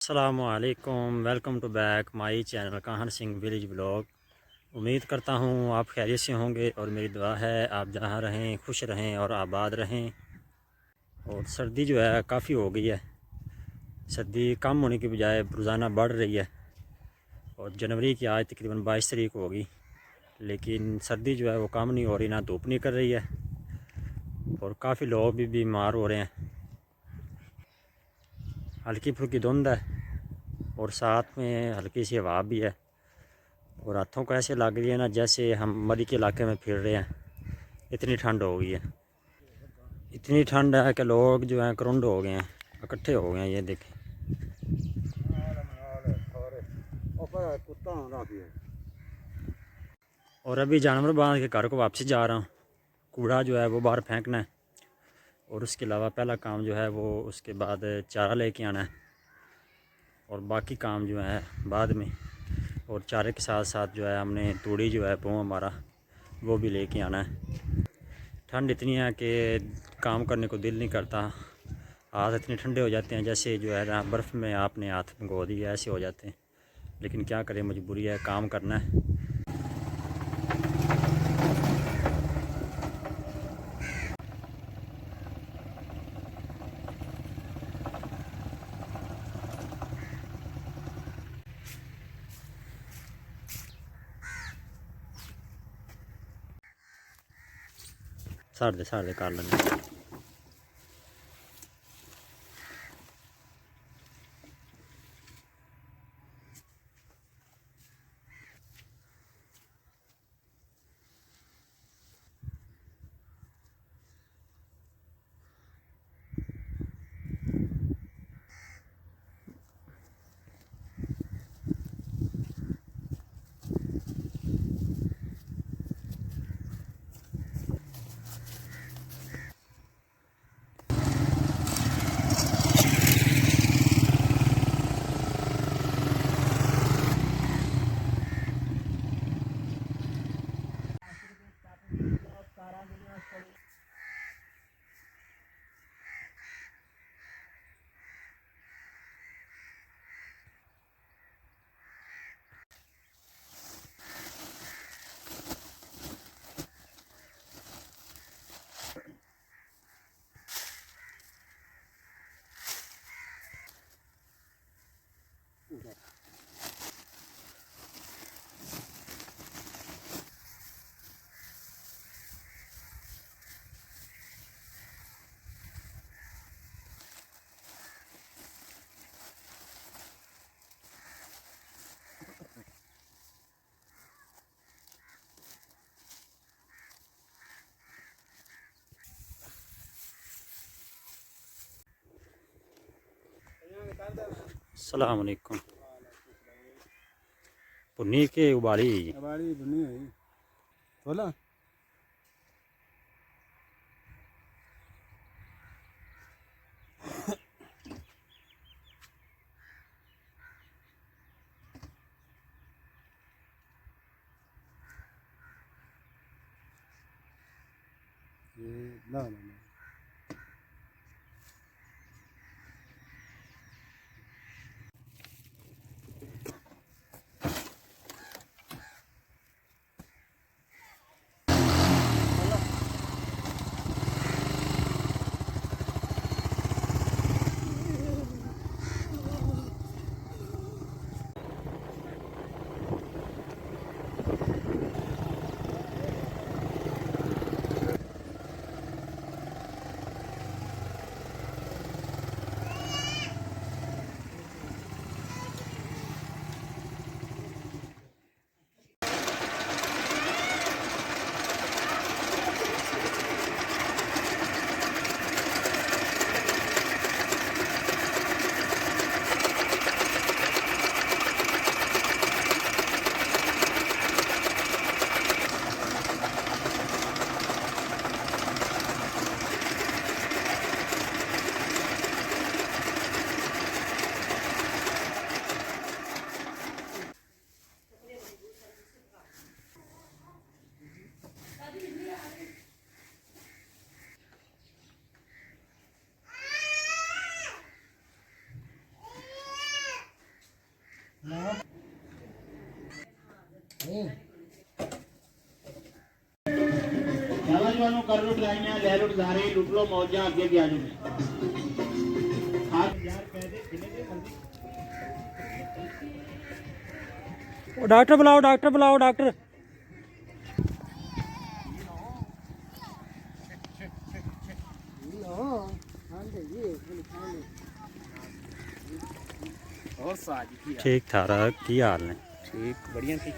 अस्सलामुअलैकुम, welcome to back my channel Kahan Singh village blog. उम्मीद करता हूँ आप खैरियत से होंगे और मेरी दुआ है आप जहाँ रहें खुश रहें और आबाद रहें। और सर्दी जो है काफ़ी हो गई है, सर्दी कम होने की बजाय रोज़ाना बढ़ रही है। और जनवरी की आज तकरीबन 22 तारीख होगी, लेकिन सर्दी जो है वो कम नहीं हो रही, ना धूप निकल रही है और काफ़ी लोग भी बीमार हो रहे हैं। हल्की फुल्की धुंध है और साथ में हल्की सी हवा भी है और हाथों को ऐसे लग रही है ना जैसे हम मरी के इलाके में फिर रहे हैं। इतनी ठंड हो गई है, इतनी ठंड है कि लोग जो हैं करुंड हो गए हैं, इकट्ठे हो गए हैं। ये देखें। और अभी जानवर बांध के घर को वापसी जा रहा हूँ। कूड़ा जो है वो बाहर फेंकना है और उसके अलावा पहला काम जो है वो उसके बाद चारा लेके आना है और बाकी काम जो है बाद में। और चारे के साथ साथ जो है हमने तूड़ी जो है वो हमारा वो भी लेके आना है। ठंड इतनी है कि काम करने को दिल नहीं करता। हाथ इतने ठंडे हो जाते हैं जैसे जो है ना बर्फ़ में आपने हाथ भिगो दिए, ऐसे हो जाते हैं। लेकिन क्या करें, मजबूरी है, काम करना है। साढ़े कर लेंगे। अस्सलाम वालेकुम। पुन्नी के उबाली भुनी हुई बोला ये ना ना ना कर लो ट्राइयां ले लो नज़ारे लुट लो मौजा अगे भी आ जाओ हाथ यार कह दे खिले दे मंदी ओ डॉक्टर बुलाओ डॉक्टर बुलाओ डॉक्टर और साजी की ठीक ठाक की हाल ने ठीक बढ़िया ठीक